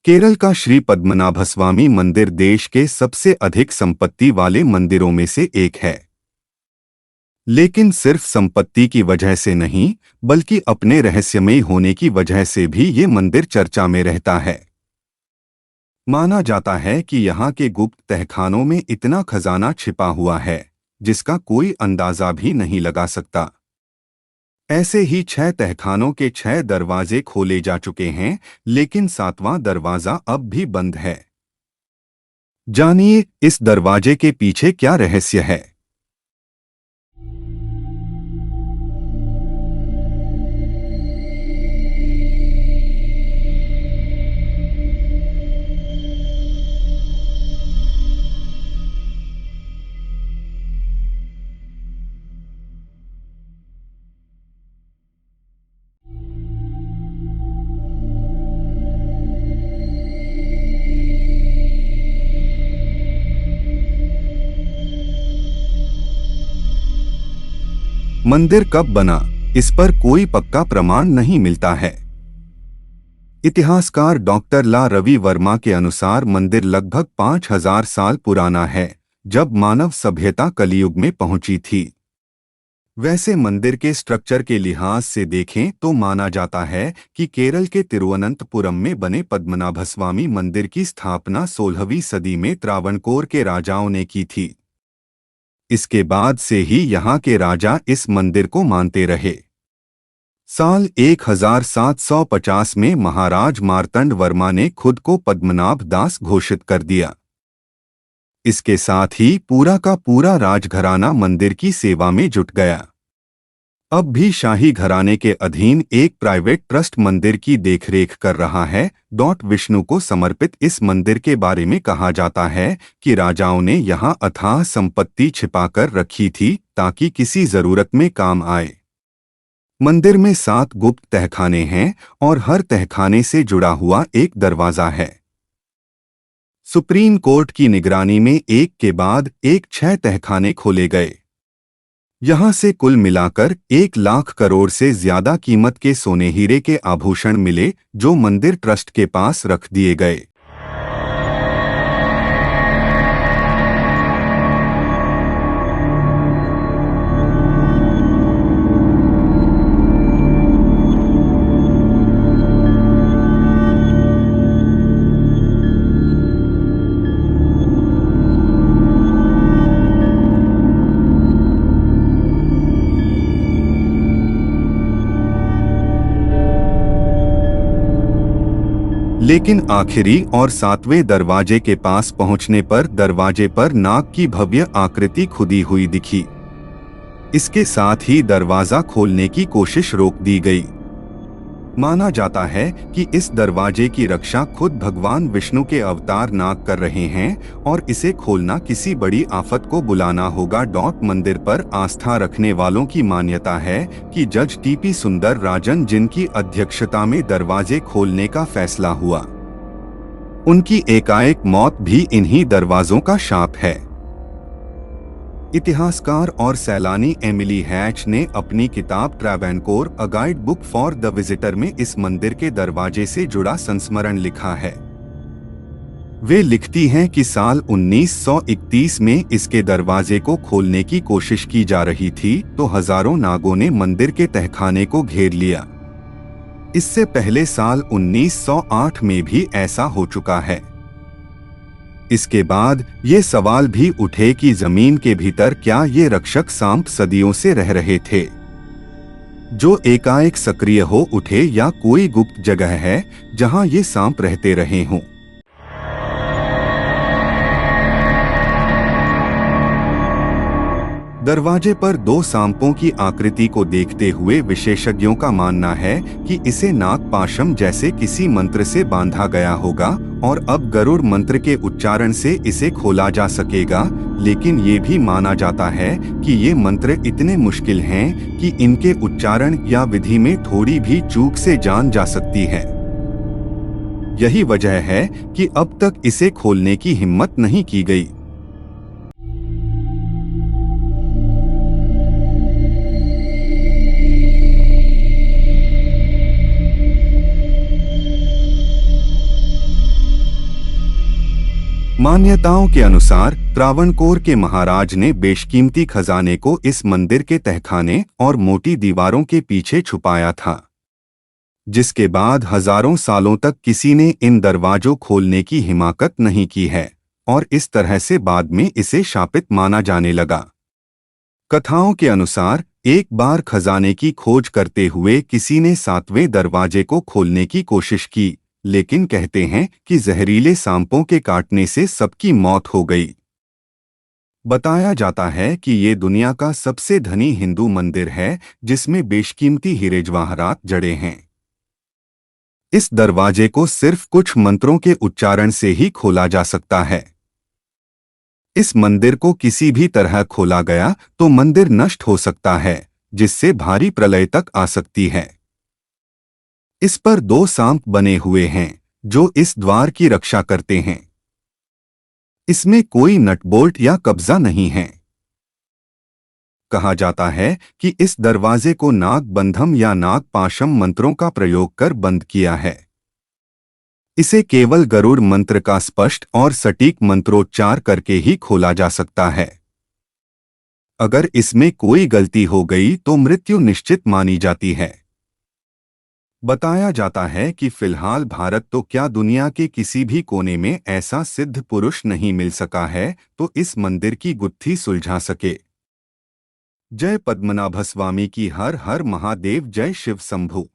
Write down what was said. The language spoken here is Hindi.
केरल का श्री पद्मनाभस्वामी मंदिर देश के सबसे अधिक संपत्ति वाले मंदिरों में से एक है। लेकिन सिर्फ संपत्ति की वजह से नहीं, बल्कि अपने रहस्यमय होने की वजह से भी ये मंदिर चर्चा में रहता है। माना जाता है कि यहाँ के गुप्त तहखानों में इतना खजाना छिपा हुआ है जिसका कोई अंदाजा भी नहीं लगा सकता। ऐसे ही 6 तहखानों के 6 दरवाजे खोले जा चुके हैं, लेकिन 7वां दरवाजा अब भी बंद है। जानिए इस दरवाजे के पीछे क्या रहस्य है। मंदिर कब बना, इस पर कोई पक्का प्रमाण नहीं मिलता है। इतिहासकार डॉक्टर ला रवि वर्मा के अनुसार मंदिर लगभग 5000 साल पुराना है, जब मानव सभ्यता कलियुग में पहुंची थी। वैसे मंदिर के स्ट्रक्चर के लिहाज से देखें तो माना जाता है कि केरल के तिरुवनंतपुरम में बने पद्मनाभस्वामी मंदिर की स्थापना 16वीं सदी में त्रावणकोर के राजाओं ने की थी। इसके बाद से ही यहाँ के राजा इस मंदिर को मानते रहे। साल 1750 में महाराज मार्तंड वर्मा ने खुद को पद्मनाभ दास घोषित कर दिया। इसके साथ ही पूरा का पूरा राजघराना मंदिर की सेवा में जुट गया। अब भी शाही घराने के अधीन एक प्राइवेट ट्रस्ट मंदिर की देखरेख कर रहा है। विष्णु को समर्पित इस मंदिर के बारे में कहा जाता है कि राजाओं ने यहाँ अथाह संपत्ति छिपाकर रखी थी ताकि किसी जरूरत में काम आए। मंदिर में 7 गुप्त तहखाने हैं और हर तहखाने से जुड़ा हुआ एक दरवाजा है। सुप्रीम कोर्ट की निगरानी में एक के बाद एक 6 तहखाने खोले गए। यहाँ से कुल मिलाकर 1 लाख करोड़ से ज्यादा कीमत के सोने हीरे के आभूषण मिले, जो मंदिर ट्रस्ट के पास रख दिए गए। लेकिन आखिरी और 7वें दरवाजे के पास पहुंचने पर दरवाजे पर नाग की भव्य आकृति खुदी हुई दिखी। इसके साथ ही दरवाजा खोलने की कोशिश रोक दी गई। माना जाता है कि इस दरवाजे की रक्षा खुद भगवान विष्णु के अवतार नाग कर रहे हैं और इसे खोलना किसी बड़ी आफत को बुलाना होगा। मंदिर पर आस्था रखने वालों की मान्यता है कि जज टीपी सुंदर राजन, जिनकी अध्यक्षता में दरवाजे खोलने का फैसला हुआ, उनकी एकाएक मौत भी इन्हीं दरवाजों का शाप है। इतिहासकार और सैलानी एमिली हैच ने अपनी किताब Travancore a guide book for the visitor में इस मंदिर के दरवाजे से जुड़ा संस्मरण लिखा है। वे लिखती हैं कि साल 1931 में इसके दरवाजे को खोलने की कोशिश की जा रही थी तो हजारों नागों ने मंदिर के तहखाने को घेर लिया। इससे पहले साल 1908 में भी ऐसा हो चुका है। इसके बाद ये सवाल भी उठे कि जमीन के भीतर क्या ये रक्षक सांप सदियों से रह रहे थे, जो एकाएक सक्रिय हो उठे, या कोई गुप्त जगह है जहां ये सांप रहते रहे हों। दरवाजे पर 2 सांपों की आकृति को देखते हुए विशेषज्ञों का मानना है कि इसे नागपाशम जैसे किसी मंत्र से बांधा गया होगा और अब गरुड़ मंत्र के उच्चारण से इसे खोला जा सकेगा। लेकिन ये भी माना जाता है कि ये मंत्र इतने मुश्किल हैं कि इनके उच्चारण या विधि में थोड़ी भी चूक से जान जा सकती है। यही वजह है कि अब तक इसे खोलने की हिम्मत नहीं की गई। मान्यताओं के अनुसार त्रावणकोर के महाराज ने बेशकीमती खजाने को इस मंदिर के तहखाने और मोटी दीवारों के पीछे छुपाया था, जिसके बाद हजारों सालों तक किसी ने इन दरवाजों खोलने की हिम्मत नहीं की है और इस तरह से बाद में इसे शापित माना जाने लगा। कथाओं के अनुसार एक बार खजाने की खोज करते हुए किसी ने 7वें दरवाजे को खोलने की कोशिश की, लेकिन कहते हैं कि जहरीले सांपों के काटने से सबकी मौत हो गई। बताया जाता है कि ये दुनिया का सबसे धनी हिंदू मंदिर है, जिसमें बेशकीमती हीरे जवाहरात जड़े हैं। इस दरवाजे को सिर्फ कुछ मंत्रों के उच्चारण से ही खोला जा सकता है। इस मंदिर को किसी भी तरह खोला गया तो मंदिर नष्ट हो सकता है, जिससे भारी प्रलय तक आ सकती है। इस पर 2 सांप बने हुए हैं जो इस द्वार की रक्षा करते हैं। इसमें कोई नटबोल्ट या कब्जा नहीं है। कहा जाता है कि इस दरवाजे को नागबंधम या नागपाशम मंत्रों का प्रयोग कर बंद किया है। इसे केवल गरुड़ मंत्र का स्पष्ट और सटीक मंत्रोच्चार करके ही खोला जा सकता है। अगर इसमें कोई गलती हो गई तो मृत्यु निश्चित मानी जाती है। बताया जाता है कि फिलहाल भारत तो क्या दुनिया के किसी भी कोने में ऐसा सिद्ध पुरुष नहीं मिल सका है तो इस मंदिर की गुत्थी सुलझा सके। जय पद्मनाभ स्वामी की हर हर महादेव, जय शिव शंभु।